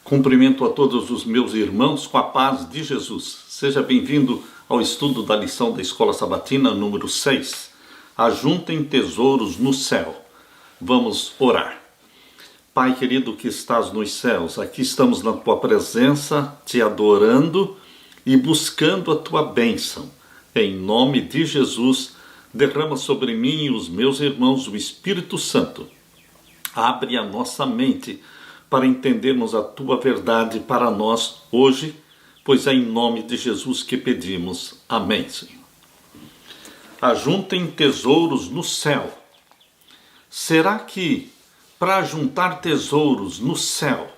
Cumprimento a todos os meus irmãos com a paz de Jesus. Seja bem-vindo ao estudo da lição da Escola Sabatina número 6. Ajuntem tesouros no céu. Vamos orar. Pai querido que estás nos céus, aqui estamos na tua presença, te adorando e buscando a tua bênção. Em nome de Jesus, derrama sobre mim e os meus irmãos o Espírito Santo. Abre a nossa mente para entendermos a tua verdade para nós hoje, pois é em nome de Jesus que pedimos. Amém, Senhor. Ajuntem tesouros no céu. Será que para juntar tesouros no céu,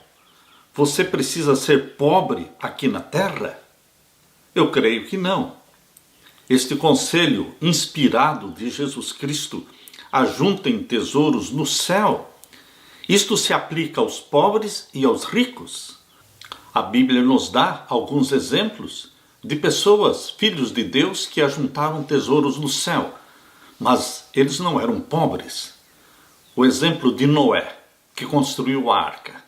você precisa ser pobre aqui na terra? Eu creio que não. Este conselho inspirado de Jesus Cristo, ajuntem tesouros no céu, isto se aplica aos pobres e aos ricos. A Bíblia nos dá alguns exemplos de pessoas, filhos de Deus, que ajuntaram tesouros no céu, mas eles não eram pobres. O exemplo de Noé, que construiu a arca.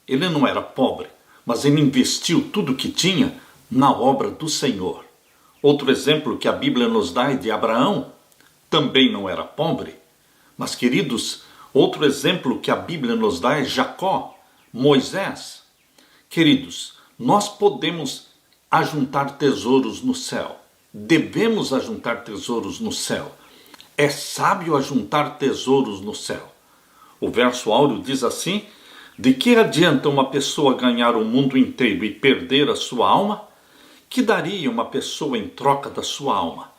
Ele não era pobre, mas ele investiu tudo o que tinha na obra do Senhor. Outro exemplo que a Bíblia nos dá é de Abraão. Também não era pobre, mas, queridos, outro exemplo que a Bíblia nos dá é Jacó, Moisés. Queridos, nós podemos ajuntar tesouros no céu. Devemos ajuntar tesouros no céu. É sábio ajuntar tesouros no céu. O verso áureo diz assim: de que adianta uma pessoa ganhar o mundo inteiro e perder a sua alma? Que daria uma pessoa em troca da sua alma?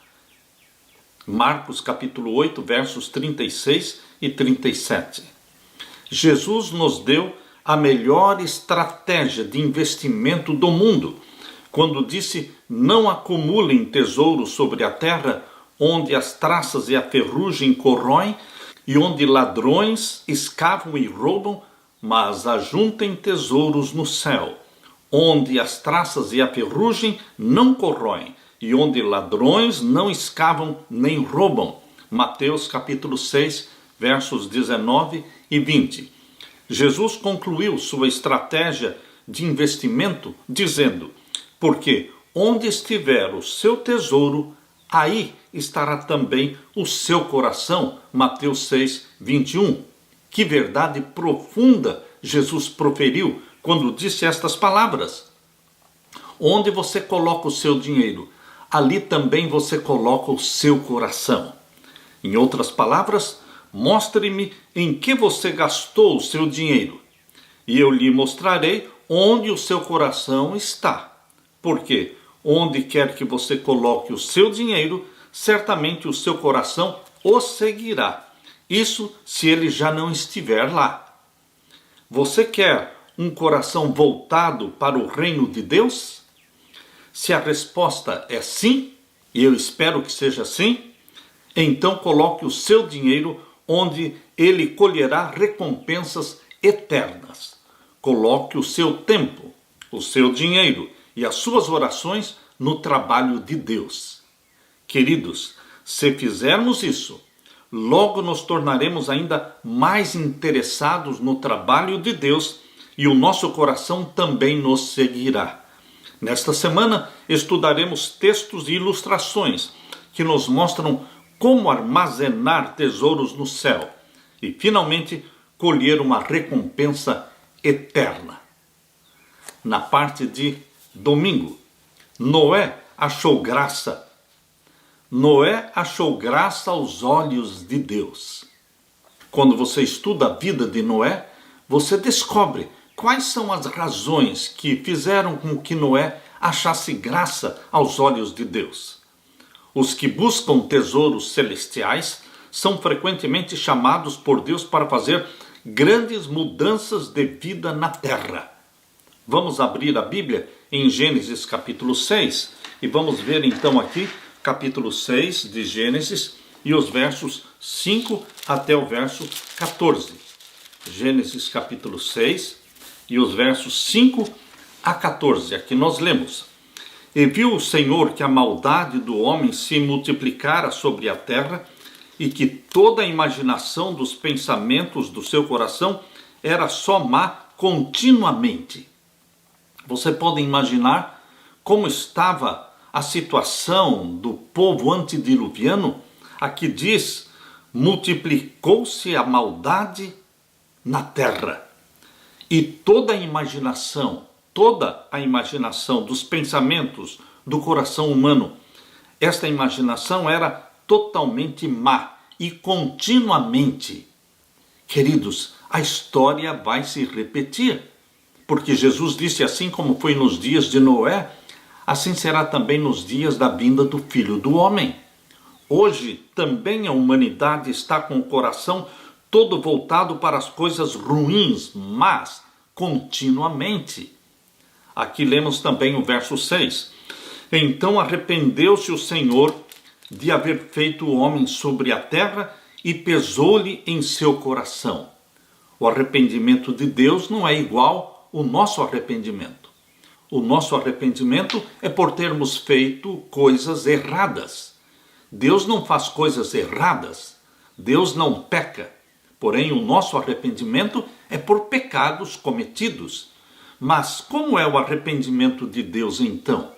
Marcos capítulo 8, versos 36 e 37. Jesus nos deu a melhor estratégia de investimento do mundo, quando disse: não acumulem tesouros sobre a terra, onde as traças e a ferrugem corroem, e onde ladrões escavam e roubam, mas ajuntem tesouros no céu, onde as traças e a ferrugem não corroem, e onde ladrões não escavam nem roubam. Mateus capítulo 6, versos 19 e 20. Jesus concluiu sua estratégia de investimento dizendo: porque onde estiver o seu tesouro, aí estará também o seu coração. Mateus 6, 21. Que verdade profunda Jesus proferiu quando disse estas palavras. Onde você coloca o seu dinheiro, ali também você coloca o seu coração. Em outras palavras, mostre-me em que você gastou o seu dinheiro, e eu lhe mostrarei onde o seu coração está. Porque onde quer que você coloque o seu dinheiro, certamente o seu coração o seguirá. Isso se ele já não estiver lá. Você quer um coração voltado para o reino de Deus? Se a resposta é sim, e eu espero que seja sim, então coloque o seu dinheiro onde ele colherá recompensas eternas. Coloque o seu tempo, o seu dinheiro e as suas orações no trabalho de Deus. Queridos, se fizermos isso, logo nos tornaremos ainda mais interessados no trabalho de Deus e o nosso coração também nos seguirá. Nesta semana estudaremos textos e ilustrações que nos mostram como armazenar tesouros no céu e finalmente colher uma recompensa eterna. Na parte de domingo, Noé achou graça. Noé achou graça aos olhos de Deus. Quando você estuda a vida de Noé, você descobre quais são as razões que fizeram com que Noé achasse graça aos olhos de Deus. Os que buscam tesouros celestiais são frequentemente chamados por Deus para fazer grandes mudanças de vida na terra. Vamos abrir a Bíblia em Gênesis capítulo 6 e vamos ver então aqui capítulo 6 de Gênesis e os versos 5 até o verso 14. Gênesis capítulo 6 e os versos 5 a 14. Aqui nós lemos: e viu o Senhor que a maldade do homem se multiplicara sobre a terra, e que toda a imaginação dos pensamentos do seu coração era só má continuamente. Você pode imaginar como estava a situação do povo antediluviano? Aqui diz: multiplicou-se a maldade na terra. E toda a imaginação dos pensamentos do coração humano, esta imaginação era totalmente má e continuamente. Queridos, a história vai se repetir, porque Jesus disse: assim como foi nos dias de Noé, assim será também nos dias da vinda do Filho do Homem. Hoje também a humanidade está com o coração todo voltado para as coisas ruins, mas continuamente. Aqui lemos também o verso 6. Então arrependeu-se o Senhor de haver feito o homem sobre a terra e pesou-lhe em seu coração. O arrependimento de Deus não é igual ao nosso arrependimento. O nosso arrependimento é por termos feito coisas erradas. Deus não faz coisas erradas. Deus não peca. Porém, o nosso arrependimento é por pecados cometidos. Mas como é o arrependimento de Deus então?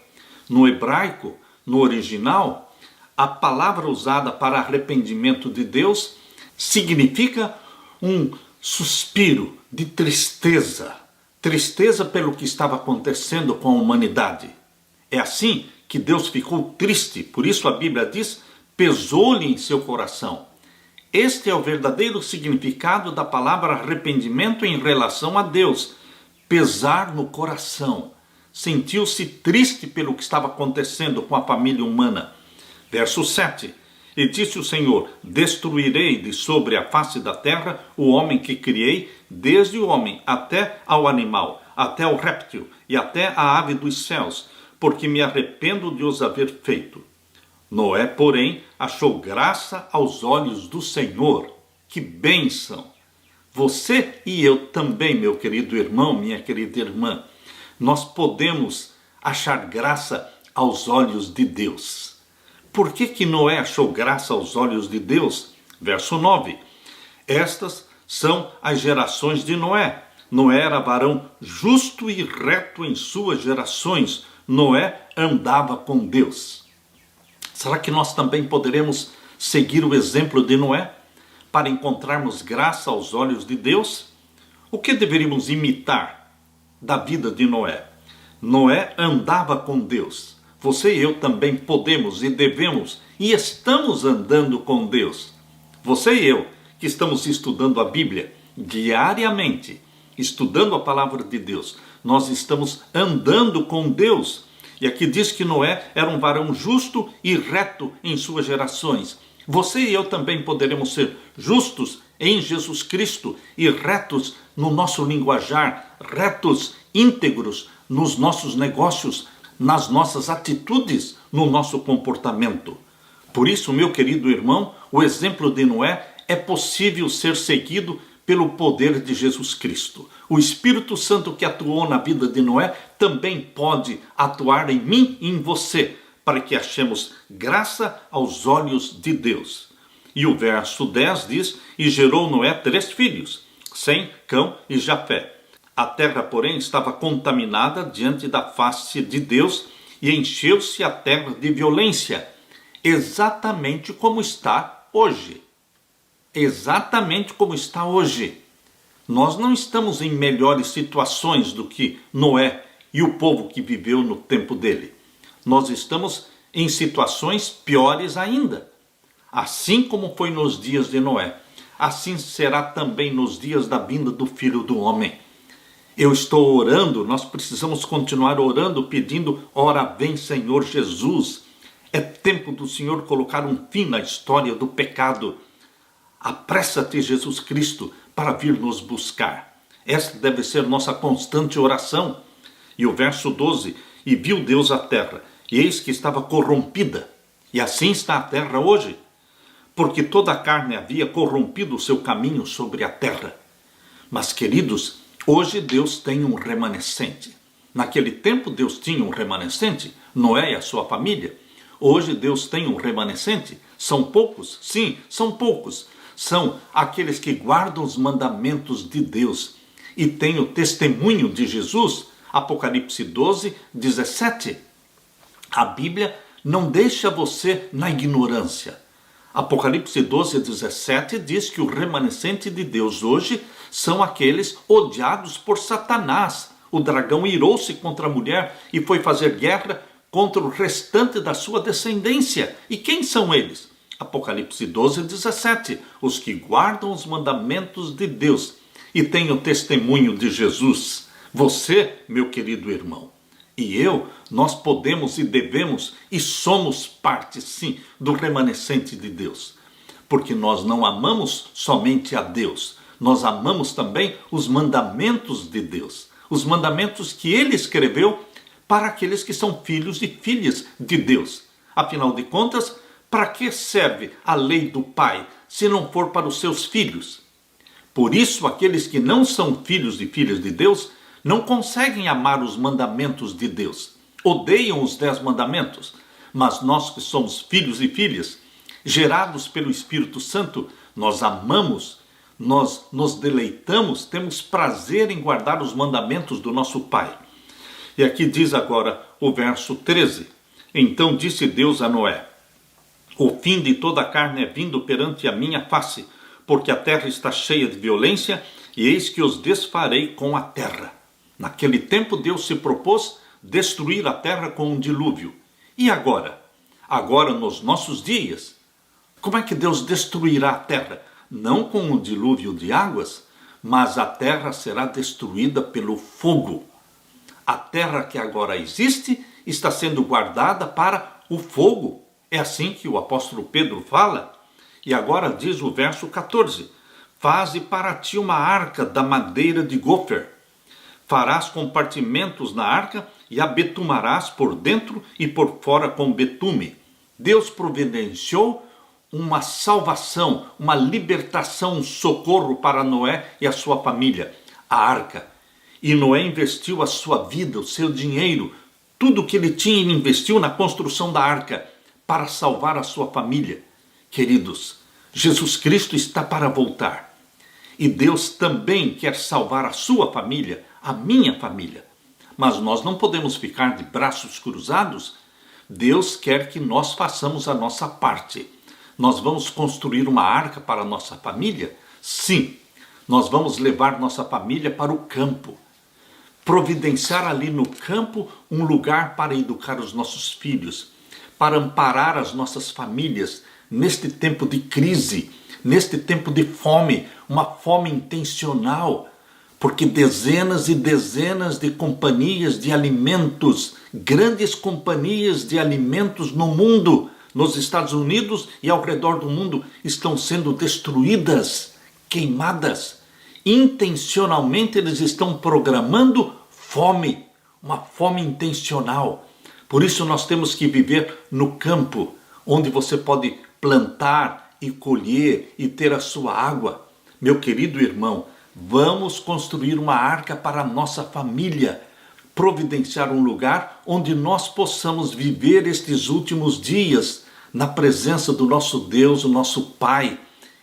No hebraico, no original, a palavra usada para arrependimento de Deus significa um suspiro de tristeza. Tristeza pelo que estava acontecendo com a humanidade. É assim que Deus ficou triste, por isso a Bíblia diz: pesou-lhe em seu coração. Este é o verdadeiro significado da palavra arrependimento em relação a Deus. Pesar no coração. Sentiu-se triste pelo que estava acontecendo com a família humana. Verso 7. E disse o Senhor: destruirei de sobre a face da terra o homem que criei, desde o homem até ao animal, até ao réptil e até a ave dos céus, porque me arrependo de os haver feito. Noé, porém, achou graça aos olhos do Senhor. Que bênção! Você e eu também, meu querido irmão, minha querida irmã, nós podemos achar graça aos olhos de Deus. Por que Noé achou graça aos olhos de Deus? Verso 9. Estas são as gerações de Noé. Noé era varão justo e reto em suas gerações. Noé andava com Deus. Será que nós também poderemos seguir o exemplo de Noé para encontrarmos graça aos olhos de Deus? O que deveríamos imitar da vida de Noé? Noé andava com Deus. Você e eu também podemos e devemos e estamos andando com Deus. Você e eu que estamos estudando a Bíblia diariamente, estudando a palavra de Deus, nós estamos andando com Deus. E aqui diz que Noé era um varão justo e reto em suas gerações. Você e eu também poderemos ser justos em Jesus Cristo e retos no nosso linguajar, retos, íntegros nos nossos negócios, nas nossas atitudes, no nosso comportamento. Por isso, meu querido irmão, o exemplo de Noé é possível ser seguido pelo poder de Jesus Cristo. O Espírito Santo que atuou na vida de Noé também pode atuar em mim e em você, para que achemos graça aos olhos de Deus. E o verso 10 diz: e gerou Noé 3 filhos, Sem, Cão e Jafé. A terra, porém, estava contaminada diante da face de Deus e encheu-se a terra de violência, exatamente como está hoje. Exatamente como está hoje. Nós não estamos em melhores situações do que Noé e o povo que viveu no tempo dele. Nós estamos em situações piores ainda. Assim como foi nos dias de Noé, assim será também nos dias da vinda do Filho do Homem. Eu estou orando, nós precisamos continuar orando, pedindo: ora vem, Senhor Jesus. É tempo do Senhor colocar um fim na história do pecado. Apressa-te, Jesus Cristo, para vir nos buscar. Esta deve ser nossa constante oração. E o verso 12: e viu Deus a terra, e eis que estava corrompida. E assim está a terra hoje, porque toda a carne havia corrompido o seu caminho sobre a terra. Mas, queridos, hoje Deus tem um remanescente. Naquele tempo Deus tinha um remanescente, Noé e a sua família. Hoje Deus tem um remanescente. São poucos? Sim, são poucos. São aqueles que guardam os mandamentos de Deus e têm o testemunho de Jesus, Apocalipse 12, 17. A Bíblia não deixa você na ignorância. Apocalipse 12, 17 diz que o remanescente de Deus hoje são aqueles odiados por Satanás. O dragão irou-se contra a mulher e foi fazer guerra contra o restante da sua descendência. E quem são eles? Apocalipse 12, 17. Os que guardam os mandamentos de Deus e têm o testemunho de Jesus. Você, meu querido irmão, e eu, nós podemos e devemos e somos parte, sim, do remanescente de Deus. Porque nós não amamos somente a Deus, nós amamos também os mandamentos de Deus. Os mandamentos que ele escreveu para aqueles que são filhos e filhas de Deus. Afinal de contas, para que serve a lei do Pai, se não for para os seus filhos? Por isso, aqueles que não são filhos e filhas de Deus, não conseguem amar os mandamentos de Deus. Odeiam os 10 mandamentos. Mas nós que somos filhos e filhas, gerados pelo Espírito Santo, nós amamos, nós nos deleitamos, temos prazer em guardar os mandamentos do nosso Pai. E aqui diz agora o verso 13. Então disse Deus a Noé: o fim de toda a carne é vindo perante a minha face, porque a terra está cheia de violência, e eis que os desfarei com a terra. Naquele tempo Deus se propôs destruir a terra com um dilúvio. E agora? Agora nos nossos dias, como é que Deus destruirá a terra? Não com um dilúvio de águas, mas a terra será destruída pelo fogo. A terra que agora existe está sendo guardada para o fogo. É assim que o apóstolo Pedro fala. E agora diz o verso 14: faze para ti uma arca da madeira de gofer. Farás compartimentos na arca e a betumarás por dentro e por fora com betume. Deus providenciou uma salvação, uma libertação, um socorro para Noé e a sua família, a arca. E Noé investiu a sua vida, o seu dinheiro, tudo que ele tinha, ele investiu na construção da arca para salvar a sua família. Queridos, Jesus Cristo está para voltar. E Deus também quer salvar a sua família, a minha família. Mas nós não podemos ficar de braços cruzados. Deus quer que nós façamos a nossa parte. Nós vamos construir uma arca para a nossa família? Sim, nós vamos levar nossa família para o campo. Providenciar ali no campo um lugar para educar os nossos filhos, para amparar as nossas famílias neste tempo de crise, neste tempo de fome, uma fome intencional, porque dezenas e dezenas de companhias de alimentos, grandes companhias de alimentos no mundo, nos Estados Unidos e ao redor do mundo, estão sendo destruídas, queimadas. Intencionalmente eles estão programando fome, uma fome intencional. Por isso nós temos que viver no campo, onde você pode plantar e colher e ter a sua água. Meu querido irmão, vamos construir uma arca para a nossa família, providenciar um lugar onde nós possamos viver estes últimos dias na presença do nosso Deus, o nosso Pai.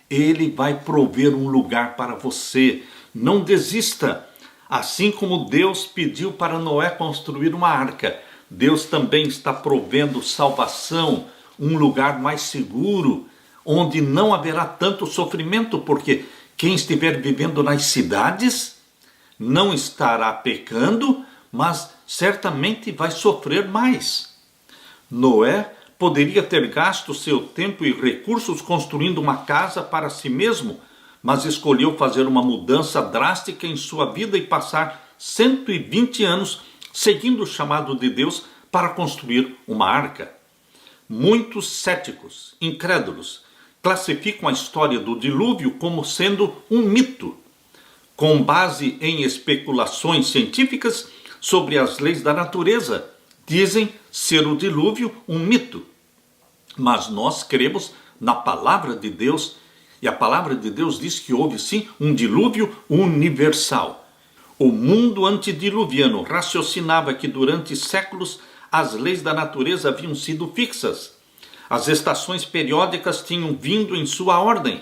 Ele vai prover um lugar para você. Não desista. Assim como Deus pediu para Noé construir uma arca, Deus também está provendo salvação, um lugar mais seguro, onde não haverá tanto sofrimento, porque quem estiver vivendo nas cidades não estará pecando, mas certamente vai sofrer mais. Noé poderia ter gasto seu tempo e recursos construindo uma casa para si mesmo, mas escolheu fazer uma mudança drástica em sua vida e passar 120 anos seguindo o chamado de Deus para construir uma arca. Muitos céticos, incrédulos, classificam a história do dilúvio como sendo um mito, com base em especulações científicas sobre as leis da natureza. Dizem ser o dilúvio um mito. Mas nós cremos na palavra de Deus, e a palavra de Deus diz que houve sim um dilúvio universal. O mundo antediluviano raciocinava que durante séculos as leis da natureza haviam sido fixas. As estações periódicas tinham vindo em sua ordem.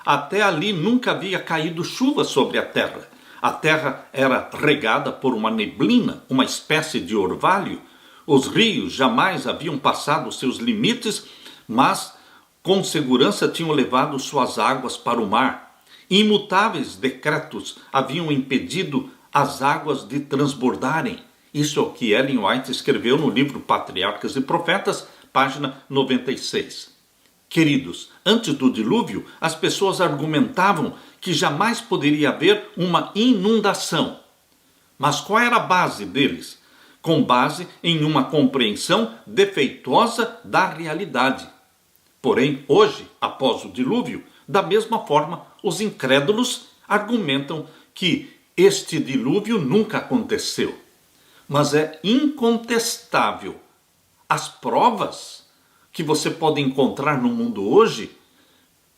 Até ali nunca havia caído chuva sobre a terra. A terra era regada por uma neblina, uma espécie de orvalho. Os rios jamais haviam passado seus limites, mas com segurança tinham levado suas águas para o mar. Imutáveis decretos haviam impedido as águas de transbordarem. Isso é o que Ellen White escreveu no livro Patriarcas e Profetas, página 96. Queridos, antes do dilúvio, as pessoas argumentavam que jamais poderia haver uma inundação. Mas qual era a base deles? Com base em uma compreensão defeituosa da realidade. Porém, hoje, após o dilúvio, da mesma forma, os incrédulos argumentam que este dilúvio nunca aconteceu. Mas é incontestável as provas que você pode encontrar no mundo hoje,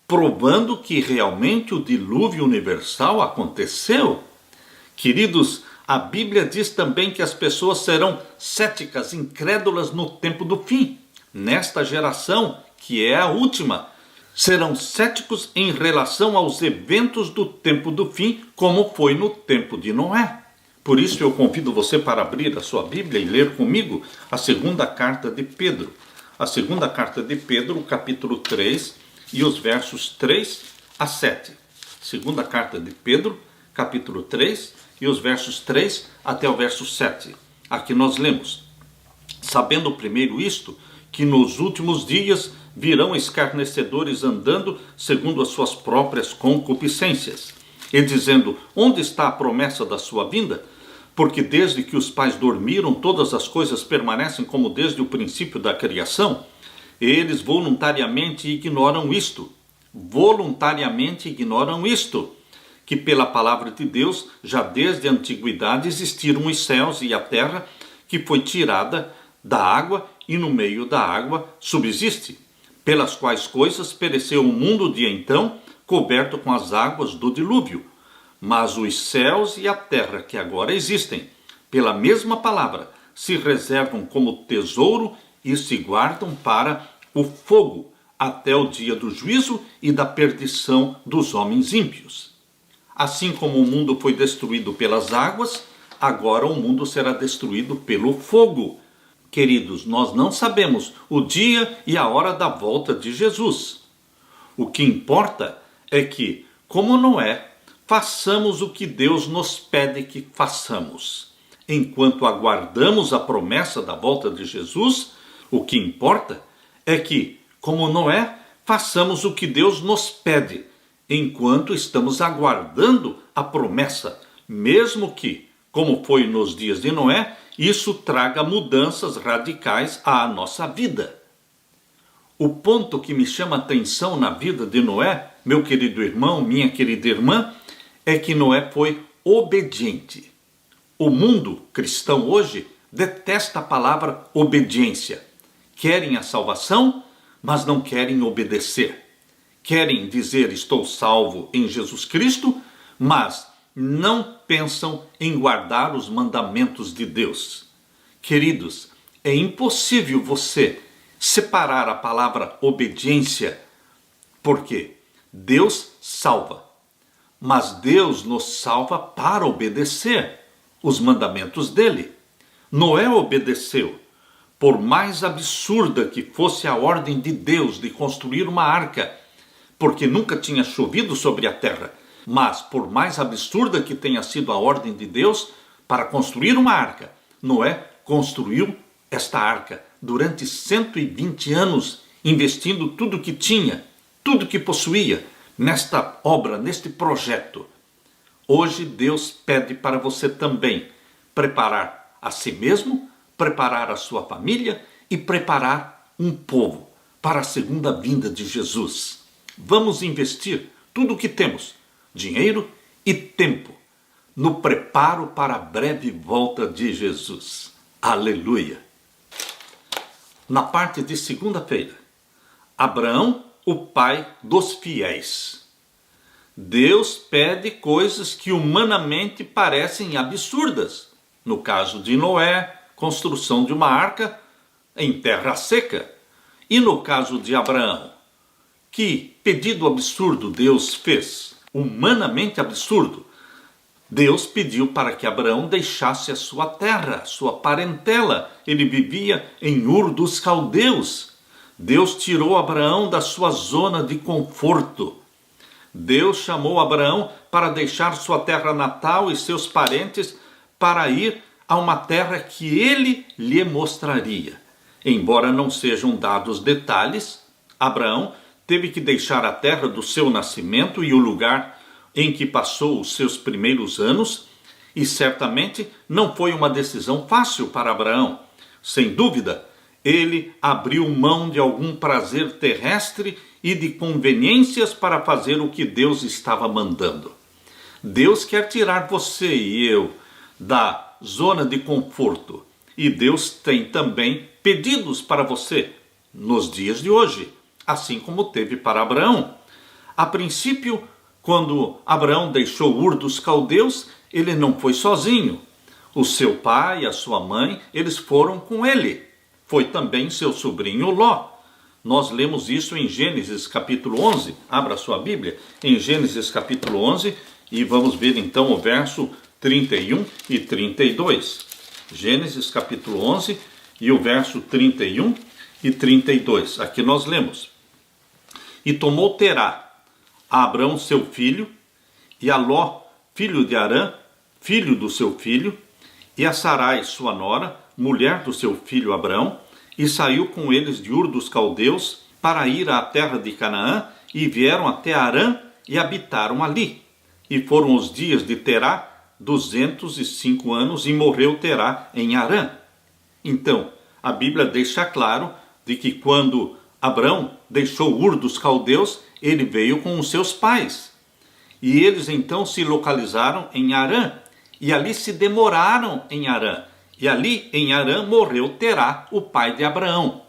provando que realmente o dilúvio universal aconteceu. Queridos, a Bíblia diz também que as pessoas serão céticas, incrédulas no tempo do fim. Nesta geração, que é a última, serão céticos em relação aos eventos do tempo do fim, como foi no tempo de Noé. Por isso eu convido você para abrir a sua Bíblia e ler comigo a segunda carta de Pedro. A segunda carta de Pedro, capítulo 3, e os versos 3 a 7. Segunda carta de Pedro, capítulo 3, e os versos 3 até o verso 7. Aqui nós lemos: sabendo primeiro isto, que nos últimos dias virão escarnecedores andando segundo as suas próprias concupiscências, e dizendo: onde está a promessa da sua vinda? Porque desde que os pais dormiram, todas as coisas permanecem como desde o princípio da criação. Eles voluntariamente ignoram isto. Voluntariamente ignoram isto, que pela palavra de Deus, já desde a antiguidade existiram os céus e a terra, que foi tirada da água e no meio da água subsiste, pelas quais coisas pereceu o mundo de então, coberto com as águas do dilúvio. Mas os céus e a terra que agora existem, pela mesma palavra, se reservam como tesouro e se guardam para o fogo, até o dia do juízo e da perdição dos homens ímpios. Assim como o mundo foi destruído pelas águas, agora o mundo será destruído pelo fogo. Queridos, nós não sabemos o dia e a hora da volta de Jesus. O que importa é que, como Noé, façamos o que Deus nos pede que façamos. Enquanto aguardamos a promessa da volta de Jesus, o que importa é que, como Noé, façamos o que Deus nos pede, enquanto estamos aguardando a promessa, mesmo que, como foi nos dias de Noé, isso traga mudanças radicais à nossa vida. O ponto que me chama a atenção na vida de Noé, meu querido irmão, minha querida irmã, é que Noé foi obediente. O mundo cristão hoje detesta a palavra obediência. Querem a salvação, mas não querem obedecer. Querem dizer estou salvo em Jesus Cristo, mas não pensam em guardar os mandamentos de Deus. Queridos, é impossível você separar a palavra obediência, porque Deus salva, mas Deus nos salva para obedecer os mandamentos dele. Noé obedeceu, por mais absurda que fosse a ordem de Deus de construir uma arca, porque nunca tinha chovido sobre a terra, mas por mais absurda que tenha sido a ordem de Deus para construir uma arca, Noé construiu esta arca durante 120 anos, investindo tudo que tinha, tudo que possuía nesta obra, neste projeto. Hoje Deus pede para você também preparar a si mesmo, preparar a sua família e preparar um povo para a segunda vinda de Jesus. Vamos investir tudo o que temos, dinheiro e tempo, no preparo para a breve volta de Jesus. Aleluia! Na parte de segunda-feira, Abraão, o pai dos fiéis. Deus pede coisas que humanamente parecem absurdas. No caso de Noé, construção de uma arca em terra seca. E no caso de Abraão, que pedido absurdo Deus fez? Humanamente absurdo. Deus pediu para que Abraão deixasse a sua terra, sua parentela. Ele vivia em Ur dos Caldeus. Deus tirou Abraão da sua zona de conforto. Deus chamou Abraão para deixar sua terra natal e seus parentes para ir a uma terra que ele lhe mostraria. Embora não sejam dados detalhes, Abraão teve que deixar a terra do seu nascimento e o lugar em que passou os seus primeiros anos, e certamente não foi uma decisão fácil para Abraão. Sem dúvida, ele abriu mão de algum prazer terrestre e de conveniências para fazer o que Deus estava mandando. Deus quer tirar você e eu da zona de conforto, e Deus tem também pedidos para você nos dias de hoje, assim como teve para Abraão. A princípio, quando Abraão deixou Ur dos Caldeus, ele não foi sozinho. O seu pai e a sua mãe, eles foram com ele. Foi também seu sobrinho Ló. Nós lemos isso em Gênesis capítulo 11. Abra sua Bíblia em Gênesis capítulo 11 e vamos ver então o verso 31 e 32. Gênesis capítulo 11 e o verso 31 e 32. Aqui nós lemos: E tomou Terá a Abrão seu filho, e a Ló, filho de Harã, filho do seu filho, e a Sarai sua nora, mulher do seu filho Abrão, e saiu com eles de Ur dos Caldeus para ir à terra de Canaã, e vieram até Harã e habitaram ali. E foram os dias de Terá 205 anos, e morreu Terá em Harã. Então, a Bíblia deixa claro de que quando Abrão deixou Ur dos Caldeus, ele veio com os seus pais. E eles então se localizaram em Harã, e ali se demoraram em Harã. E ali em Harã morreu Terá, o pai de Abraão.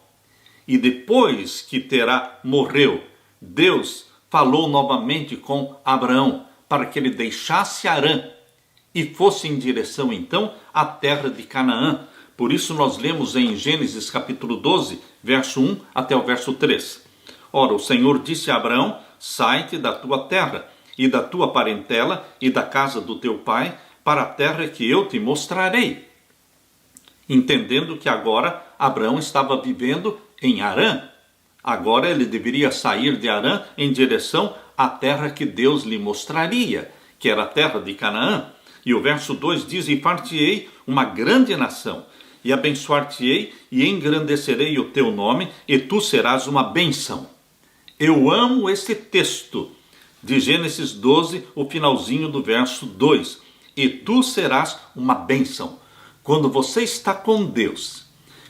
E depois que Terá morreu, Deus falou novamente com Abraão para que ele deixasse Harã e fosse em direção então à terra de Canaã. Por isso nós lemos em Gênesis capítulo 12, verso 1 até o verso 3. Ora, o Senhor disse a Abraão: sai-te da tua terra e da tua parentela e da casa do teu pai para a terra que eu te mostrarei. Entendendo que agora Abraão estava vivendo em Harã. Agora ele deveria sair de Harã em direção à terra que Deus lhe mostraria, que era a terra de Canaã. E o verso 2 diz: e far-te-ei uma grande nação, e abençoar-te-ei e engrandecerei o teu nome, e tu serás uma bênção. Eu amo esse texto de Gênesis 12, o finalzinho do verso 2. E tu serás uma bênção. Quando você está com Deus,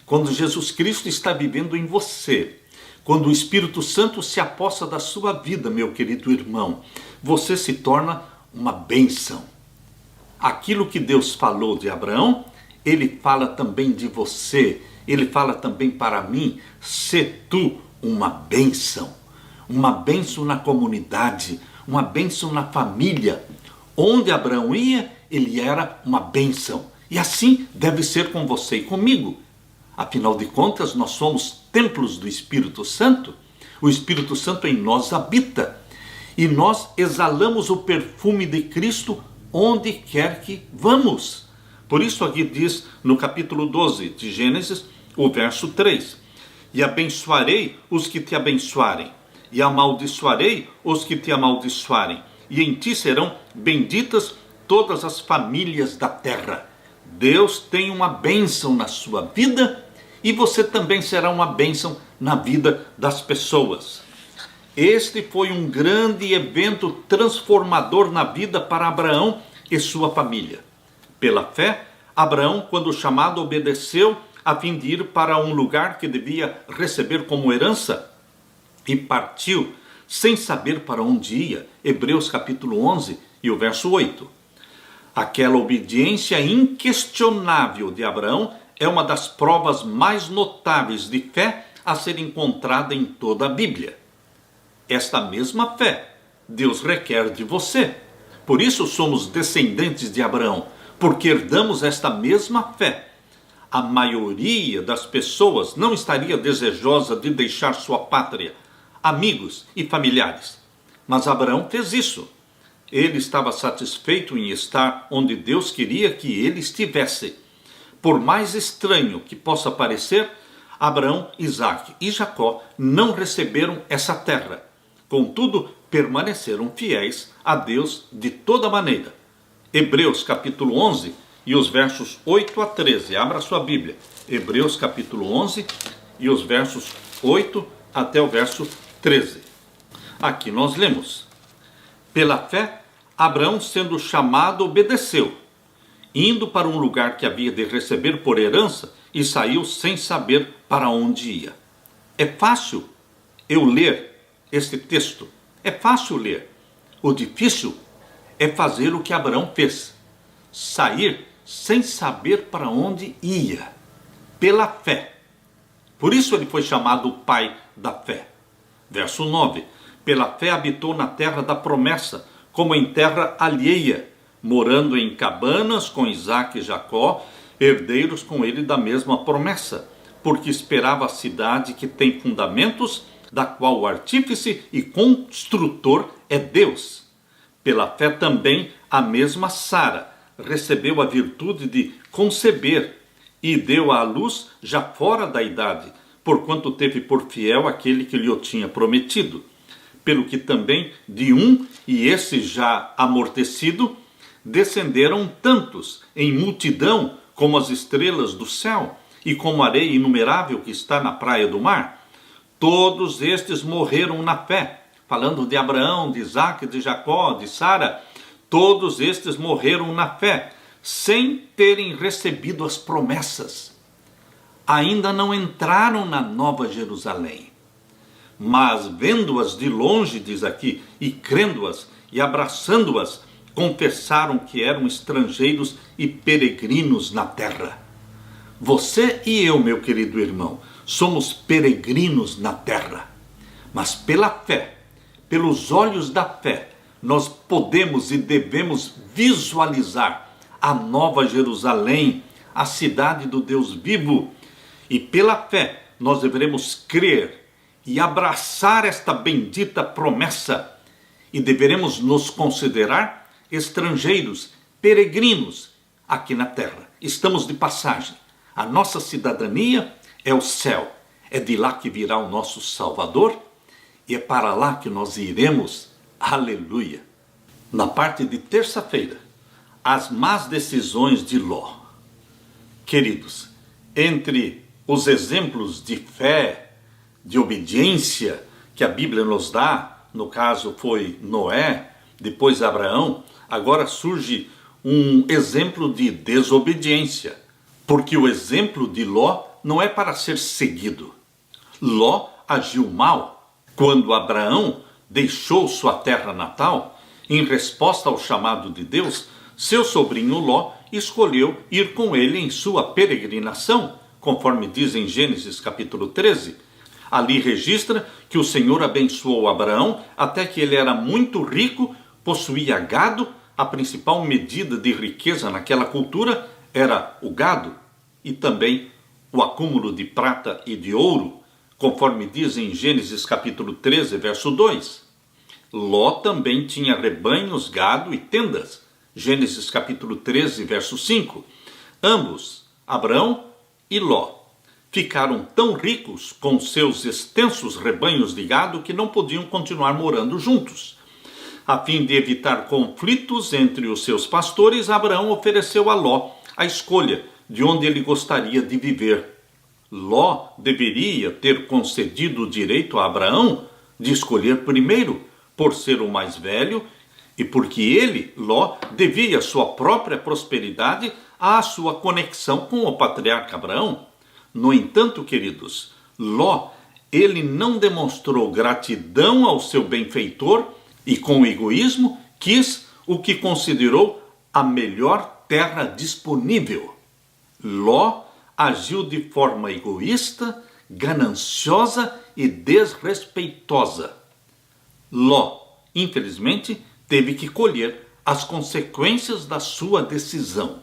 quando Jesus Cristo está vivendo em você, quando o Espírito Santo se apossa da sua vida, meu querido irmão, você se torna uma bênção. Aquilo que Deus falou de Abraão, ele fala também de você, ele fala também para mim: sê tu uma bênção na comunidade, uma bênção na família. Onde Abraão ia, ele era uma bênção. E assim deve ser com você e comigo. Afinal de contas, nós somos templos do Espírito Santo. O Espírito Santo em nós habita. E nós exalamos o perfume de Cristo onde quer que vamos. Por isso aqui diz no capítulo 12 de Gênesis, o verso 3. E abençoarei os que te abençoarem, e amaldiçoarei os que te amaldiçoarem, e em ti serão benditas todas as famílias da terra. Deus tem uma bênção na sua vida, e você também será uma bênção na vida das pessoas. Este foi um grande evento transformador na vida para Abraão e sua família. Pela fé, Abraão, quando chamado, obedeceu a fim de ir para um lugar que devia receber como herança, e partiu sem saber para onde ia. Hebreus capítulo 11 e o verso 8. Aquela obediência inquestionável de Abraão é uma das provas mais notáveis de fé a ser encontrada em toda a Bíblia. Esta mesma fé Deus requer de você. Por isso somos descendentes de Abraão, porque herdamos esta mesma fé. A maioria das pessoas não estaria desejosa de deixar sua pátria, amigos e familiares. Mas Abraão fez isso. ele estava satisfeito em estar onde Deus queria que ele estivesse. Por mais estranho que possa parecer, Abraão, Isaque e Jacó não receberam essa terra. Contudo, permaneceram fiéis a Deus de toda maneira. Hebreus capítulo 11 e os versos 8 a 13. Abra sua Bíblia. Hebreus capítulo 11 e os versos 8 até o verso 13. Aqui nós lemos: pela fé, Abraão, sendo chamado, obedeceu, indo para um lugar que havia de receber por herança, e saiu sem saber para onde ia. É fácil eu ler este texto. É fácil ler. O difícil é fazer o que Abraão fez. Sair sem saber para onde ia. Pela fé. Por isso ele foi chamado o pai da fé. Verso 9. Pela fé habitou na terra da promessa, como em terra alheia, morando em cabanas com Isaque e Jacó, herdeiros com ele da mesma promessa, porque esperava a cidade que tem fundamentos, da qual o artífice e construtor é Deus. Pela fé também a mesma Sara recebeu a virtude de conceber e deu à luz já fora da idade, porquanto teve por fiel aquele que lhe o tinha prometido. Pelo que também de um, e esse já amortecido, descenderam tantos em multidão como as estrelas do céu e como a areia inumerável que está na praia do mar. Todos estes morreram na fé. Falando de Abraão, de Isaque, de Jacó, de Sara, todos estes morreram na fé, sem terem recebido as promessas. Ainda não entraram na Nova Jerusalém. Mas vendo-as de longe, diz aqui, e crendo-as e abraçando-as, confessaram que eram estrangeiros e peregrinos na terra. Você e eu, meu querido irmão, somos peregrinos na terra. Mas pela fé, pelos olhos da fé, nós podemos e devemos visualizar a Nova Jerusalém, a cidade do Deus vivo. E pela fé, nós deveremos crer e abraçar esta bendita promessa, e deveremos nos considerar estrangeiros, peregrinos aqui na terra. Estamos de passagem. A nossa cidadania é o céu. É de lá que virá o nosso Salvador e é para lá que nós iremos. Aleluia! Na parte de terça-feira, as más decisões de Ló. Queridos, entre os exemplos de fé, de obediência que a Bíblia nos dá, no caso foi Noé, depois Abraão, agora surge um exemplo de desobediência, porque o exemplo de Ló não é para ser seguido. Ló agiu mal quando Abraão deixou sua terra natal. Em resposta ao chamado de Deus, seu sobrinho Ló escolheu ir com ele em sua peregrinação, conforme diz em Gênesis capítulo 13. Ali registra que o Senhor abençoou Abraão até que ele era muito rico, possuía gado. A principal medida de riqueza naquela cultura era o gado e também o acúmulo de prata e de ouro, conforme diz em Gênesis capítulo 13, verso 2. Ló também tinha rebanhos, gado e tendas. Gênesis capítulo 13, verso 5. Ambos, Abraão e Ló, ficaram tão ricos com seus extensos rebanhos de gado que não podiam continuar morando juntos. A fim de evitar conflitos entre os seus pastores, Abraão ofereceu a Ló a escolha de onde ele gostaria de viver. Ló deveria ter concedido o direito a Abraão de escolher primeiro, por ser o mais velho e porque ele, Ló, devia sua própria prosperidade à sua conexão com o patriarca Abraão. No entanto, queridos, Ló, ele não demonstrou gratidão ao seu benfeitor e com egoísmo quis o que considerou a melhor terra disponível. Ló agiu de forma egoísta, gananciosa e desrespeitosa. Ló, infelizmente, teve que colher as consequências da sua decisão.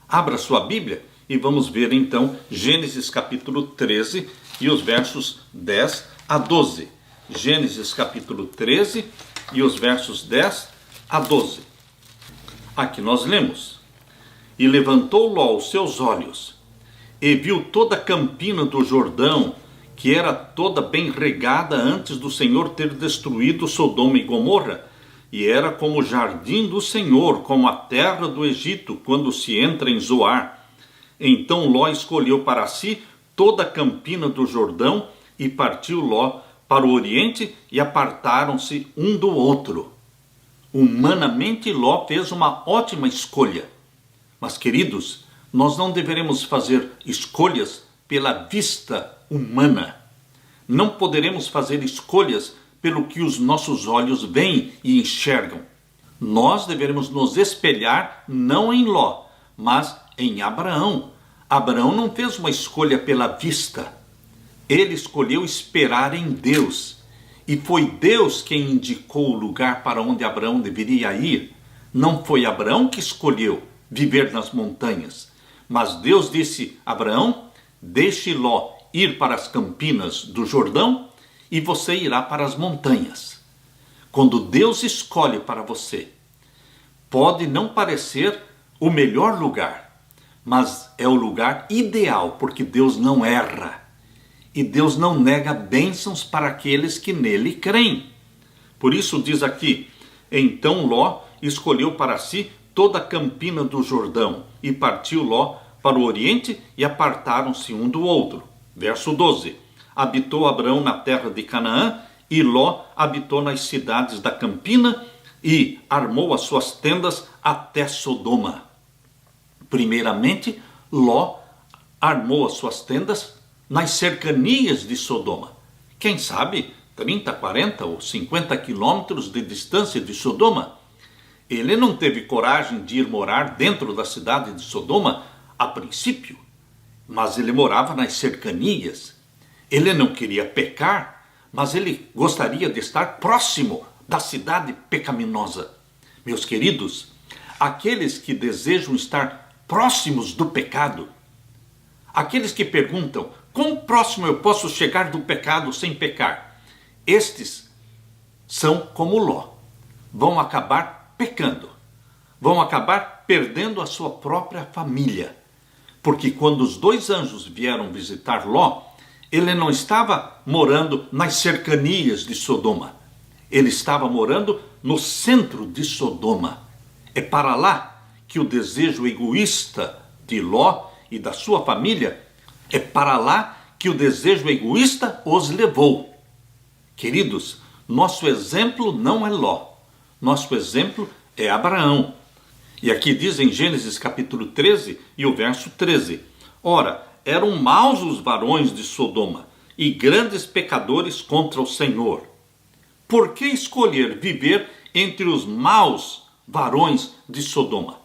Abra sua Bíblia e vamos ver então Gênesis capítulo 13 e os versos 10 a 12. Gênesis capítulo 13 e os versos 10 a 12. Aqui nós lemos: E levantou Ló os seus olhos, e viu toda a campina do Jordão, que era toda bem regada antes do Senhor ter destruído Sodoma e Gomorra, e era como o jardim do Senhor, como a terra do Egito, quando se entra em Zoar. Então Ló escolheu para si toda a campina do Jordão, e partiu Ló para o oriente, e apartaram-se um do outro. Humanamente, Ló fez uma ótima escolha. Mas, queridos, nós não deveremos fazer escolhas pela vista humana. Não poderemos fazer escolhas pelo que os nossos olhos veem e enxergam. Nós deveremos nos espelhar não em Ló, mas em Abraão. Abraão não fez uma escolha pela vista. Ele escolheu esperar em Deus. E foi Deus quem indicou o lugar para onde Abraão deveria ir. Não foi Abraão que escolheu viver nas montanhas. Mas Deus disse a Abraão: deixe Ló ir para as campinas do Jordão e você irá para as montanhas. Quando Deus escolhe para você, pode não parecer o melhor lugar, mas é o lugar ideal, porque Deus não erra. E Deus não nega bênçãos para aqueles que nele creem. Por isso diz aqui: então Ló escolheu para si toda a campina do Jordão, e partiu Ló para o oriente, e apartaram-se um do outro. Verso 12. Habitou Abraão na terra de Canaã, e Ló habitou nas cidades da campina, e armou as suas tendas até Sodoma. Primeiramente, Ló armou as suas tendas nas cercanias de Sodoma. Quem sabe 30, 40 ou 50 quilômetros de distância de Sodoma. Ele não teve coragem de ir morar dentro da cidade de Sodoma a princípio, mas ele morava nas cercanias. Ele não queria pecar, mas ele gostaria de estar próximo da cidade pecaminosa. Meus queridos, aqueles que desejam estar próximos do pecado, aqueles que perguntam: quão próximo eu posso chegar do pecado sem pecar? Estes são como Ló. Vão acabar pecando. Vão acabar perdendo a sua própria família. Porque quando os dois anjos vieram visitar Ló, ele não estava morando nas cercanias de Sodoma. Ele estava morando no centro de Sodoma. É para lá que o desejo egoísta de Ló e da sua família, é para lá que o desejo egoísta os levou. Queridos, nosso exemplo não é Ló. Nosso exemplo é Abraão. E aqui diz em Gênesis capítulo 13 e o verso 13: ora, eram maus os varões de Sodoma e grandes pecadores contra o Senhor. Por que escolher viver entre os maus varões de Sodoma?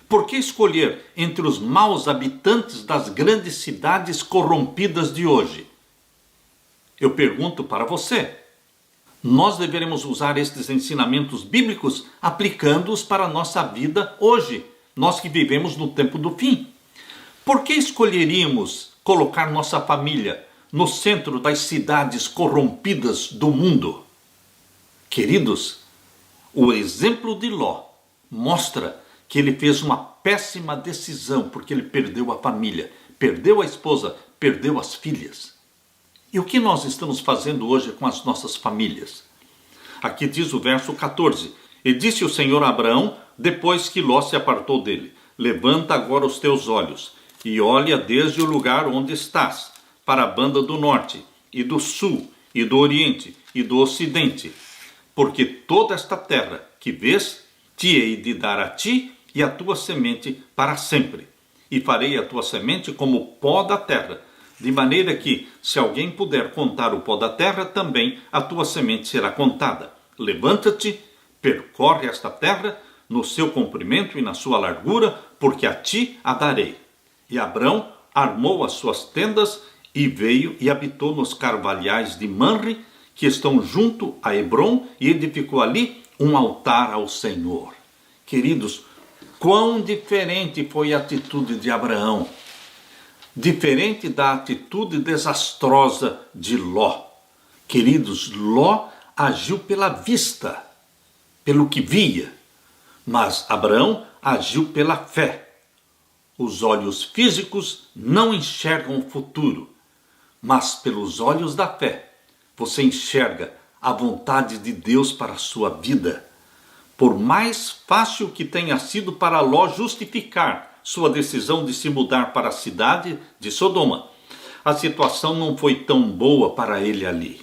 Por que escolher entre os maus habitantes das grandes cidades corrompidas de hoje? Eu pergunto para você. Nós deveremos usar estes ensinamentos bíblicos aplicando-os para a nossa vida hoje, nós que vivemos no tempo do fim. Por que escolheríamos colocar nossa família no centro das cidades corrompidas do mundo? Queridos, o exemplo de Ló mostra que ele fez uma péssima decisão, porque ele perdeu a família, perdeu a esposa, perdeu as filhas. E o que nós estamos fazendo hoje com as nossas famílias? Aqui diz o verso 14: e disse o Senhor a Abraão, depois que Ló se apartou dele: levanta agora os teus olhos, e olha desde o lugar onde estás, para a banda do norte, e do sul, e do oriente, e do ocidente. Porque toda esta terra que vês, te hei de dar a ti e a tua semente para sempre. E farei a tua semente como o pó da terra, de maneira que, se alguém puder contar o pó da terra, também a tua semente será contada. Levanta-te, percorre esta terra, no seu comprimento e na sua largura, porque a ti a darei. E Abrão armou as suas tendas e veio e habitou nos carvalhais de Manre, que estão junto a Hebrom, e edificou ali um altar ao Senhor. Queridos, quão diferente foi a atitude de Abraão. Diferente da atitude desastrosa de Ló. Queridos, Ló agiu pela vista, pelo que via. Mas Abraão agiu pela fé. Os olhos físicos não enxergam o futuro, mas pelos olhos da fé você enxerga a vontade de Deus para a sua vida. Por mais fácil que tenha sido para Ló justificar sua decisão de se mudar para a cidade de Sodoma, a situação não foi tão boa para ele ali.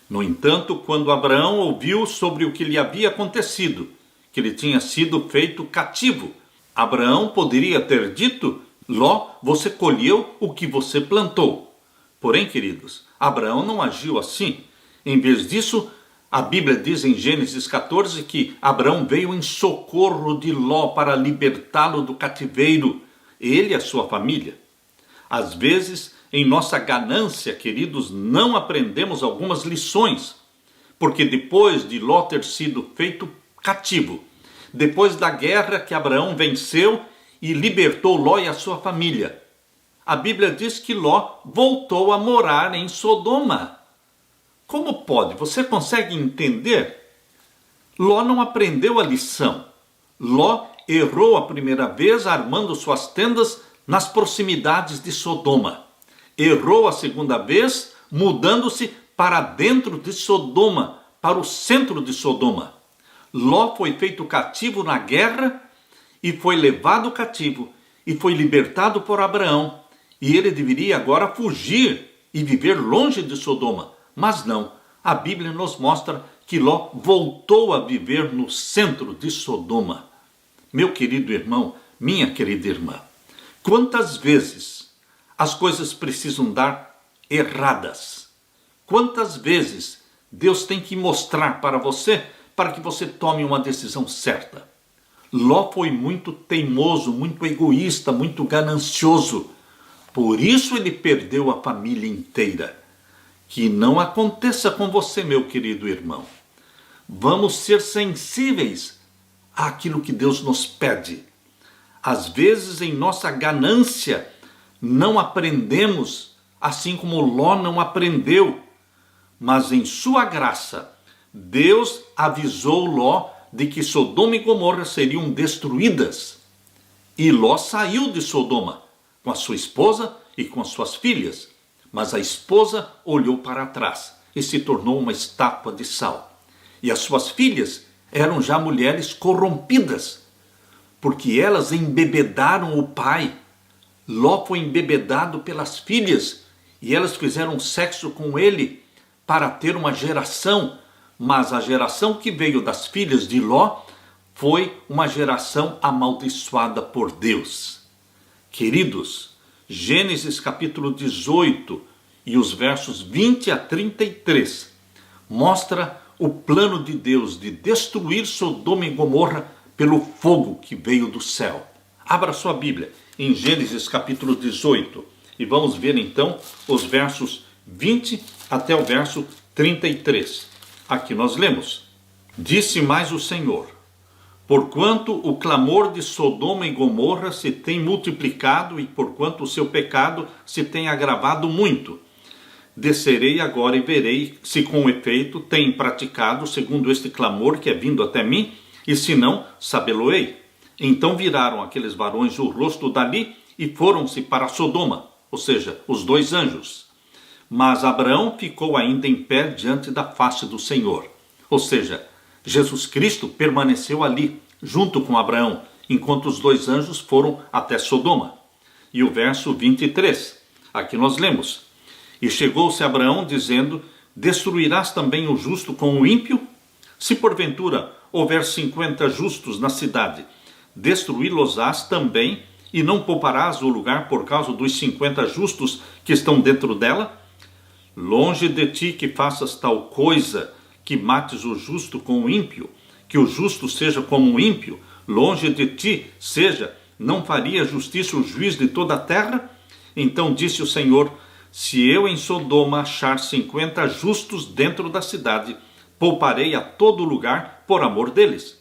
No entanto, quando Abraão ouviu sobre o que lhe havia acontecido, que ele tinha sido feito cativo, Abraão poderia ter dito: Ló, você colheu o que você plantou. Porém, queridos, Abraão não agiu assim. Em vez disso, a Bíblia diz em Gênesis 14 que Abraão veio em socorro de Ló para libertá-lo do cativeiro, ele e a sua família. Às vezes, em nossa ganância, queridos, não aprendemos algumas lições, porque depois de Ló ter sido feito cativo, depois da guerra que Abraão venceu e libertou Ló e a sua família, a Bíblia diz que Ló voltou a morar em Sodoma. Como pode? Você consegue entender? Ló não aprendeu a lição. Ló errou a primeira vez armando suas tendas nas proximidades de Sodoma. Errou a segunda vez mudando-se para dentro de Sodoma, para o centro de Sodoma. Ló foi feito cativo na guerra e foi levado cativo e foi libertado por Abraão. E ele deveria agora fugir e viver longe de Sodoma. Mas não, a Bíblia nos mostra que Ló voltou a viver no centro de Sodoma. Meu querido irmão, minha querida irmã, quantas vezes as coisas precisam dar erradas? Quantas vezes Deus tem que mostrar para você para que você tome uma decisão certa? Ló foi muito teimoso, muito egoísta, muito ganancioso. Por isso ele perdeu a família inteira. Que não aconteça com você, meu querido irmão. Vamos ser sensíveis àquilo que Deus nos pede. Às vezes, em nossa ganância, não aprendemos, assim como Ló não aprendeu. Mas em sua graça, Deus avisou Ló de que Sodoma e Gomorra seriam destruídas. E Ló saiu de Sodoma com a sua esposa e com as suas filhas. Mas a esposa olhou para trás e se tornou uma estátua de sal. E as suas filhas eram já mulheres corrompidas, porque elas embebedaram o pai. Ló foi embebedado pelas filhas e elas fizeram sexo com ele para ter uma geração. Mas a geração que veio das filhas de Ló foi uma geração amaldiçoada por Deus. Queridos, Gênesis capítulo 18 e os versos 20 a 33 mostra o plano de Deus de destruir Sodoma e Gomorra pelo fogo que veio do céu. Abra sua Bíblia em Gênesis capítulo 18 e vamos ver então os versos 20 até o verso 33. Aqui nós lemos: Disse mais o Senhor: Porquanto o clamor de Sodoma e Gomorra se tem multiplicado e porquanto o seu pecado se tem agravado muito, descerei agora e verei se com efeito tem praticado segundo este clamor que é vindo até mim, e se não, sabê-lo-ei. Então viraram aqueles varões o rosto dali e foram-se para Sodoma, ou seja, os dois anjos. Mas Abraão ficou ainda em pé diante da face do Senhor, ou seja, Jesus Cristo permaneceu ali, junto com Abraão, enquanto os dois anjos foram até Sodoma. E o verso 23, aqui nós lemos: E chegou-se Abraão dizendo: Destruirás também o justo com o ímpio? Se porventura houver 50 justos na cidade, destruí-los-ás também, e não pouparás o lugar por causa dos 50 justos que estão dentro dela? Longe de ti que faças tal coisa, que mates o justo com o ímpio, que o justo seja como o ímpio, longe de ti seja, não faria justiça o juiz de toda a terra? Então disse o Senhor: Se eu em Sodoma achar 50 justos dentro da cidade, pouparei a todo lugar por amor deles.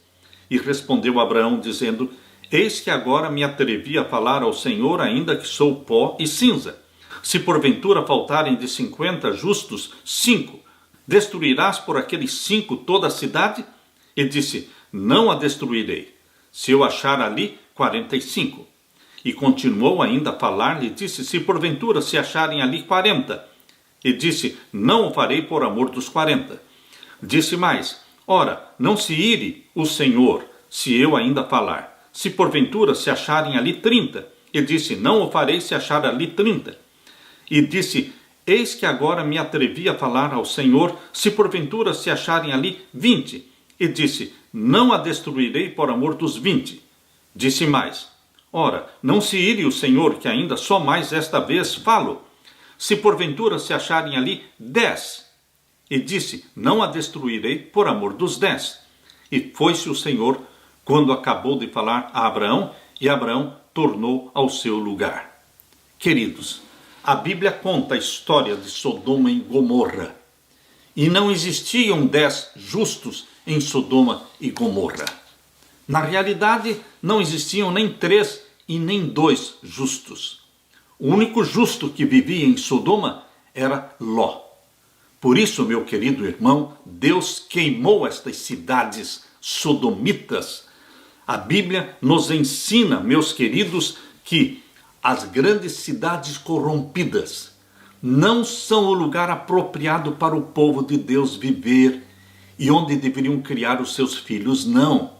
E respondeu Abraão dizendo: Eis que agora me atrevi a falar ao Senhor, ainda que sou pó e cinza. Se porventura faltarem de 50 justos 5, destruirás por aqueles 5 toda a cidade? E disse: Não a destruirei. Se eu achar ali 45. E continuou ainda a falar-lhe, disse, se porventura se acharem ali 40. E disse, não o farei por amor dos 40. Disse mais, ora, não se ire o Senhor, se eu ainda falar. Se porventura se acharem ali 30. E disse, não o farei se achar ali 30. E disse, eis que agora me atrevi a falar ao Senhor, se porventura se acharem ali 20. E disse, não a destruirei por amor dos 20. Disse mais, ora, não se ire o Senhor, que ainda só mais esta vez falo, se porventura se acharem ali 10. E disse, não a destruirei por amor dos 10. E foi-se o Senhor quando acabou de falar a Abraão, e Abraão tornou ao seu lugar. Queridos, a Bíblia conta a história de Sodoma e Gomorra. E não existiam 10 justos em Sodoma e Gomorra. Na realidade, não existiam nem 3 e nem 2 justos. O único justo que vivia em Sodoma era Ló. Por isso, meu querido irmão, Deus queimou estas cidades sodomitas. A Bíblia nos ensina, meus queridos, que as grandes cidades corrompidas não são o lugar apropriado para o povo de Deus viver e onde deveriam criar os seus filhos, não.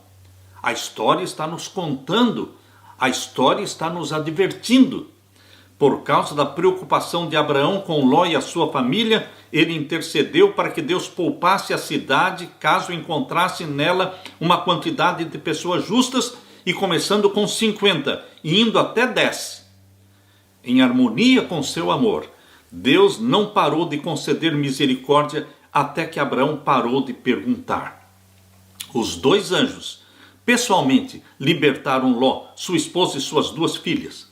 A história está nos contando, a história está nos advertindo. Por causa da preocupação de Abraão com Ló e a sua família, ele intercedeu para que Deus poupasse a cidade caso encontrasse nela uma quantidade de pessoas justas, e começando com 50 e indo até 10. Em harmonia com seu amor, Deus não parou de conceder misericórdia até que Abraão parou de perguntar. Os 2 anjos pessoalmente libertaram Ló, sua esposa e suas 2 filhas.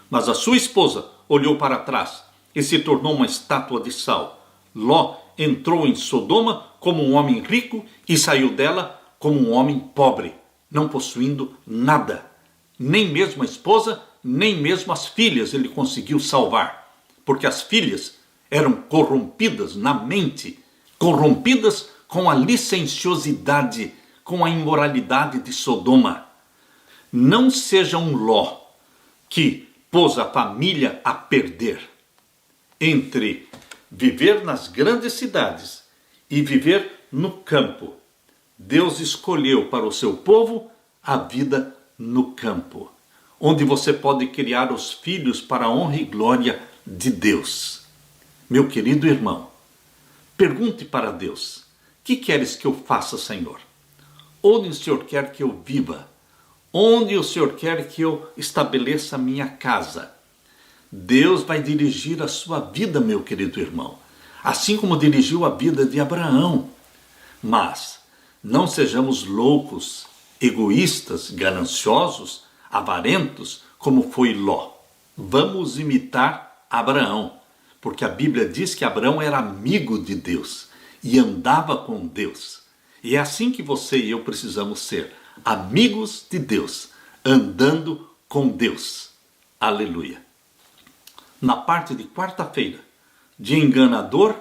Mas a sua esposa olhou para trás e se tornou uma estátua de sal. Ló entrou em Sodoma como um homem rico e saiu dela como um homem pobre, não possuindo nada. Nem mesmo a esposa, nem mesmo as filhas ele conseguiu salvar, porque as filhas eram corrompidas na mente, corrompidas com a licenciosidade, com a imoralidade de Sodoma. Não seja um Ló que pôs a família a perder. Entre viver nas grandes cidades e viver no campo, Deus escolheu para o seu povo a vida no campo, onde você pode criar os filhos para a honra e glória de Deus. Meu querido irmão, pergunte para Deus, que queres que eu faça, Senhor? Onde o Senhor quer que eu viva? Onde o Senhor quer que eu estabeleça a minha casa? Deus vai dirigir a sua vida, meu querido irmão, assim como dirigiu a vida de Abraão. Mas não sejamos loucos, egoístas, gananciosos, avarentos, como foi Ló. Vamos imitar Abraão, porque a Bíblia diz que Abraão era amigo de Deus e andava com Deus. E é assim que você e eu precisamos ser, amigos de Deus, andando com Deus. Aleluia. Na parte de quarta-feira, de enganador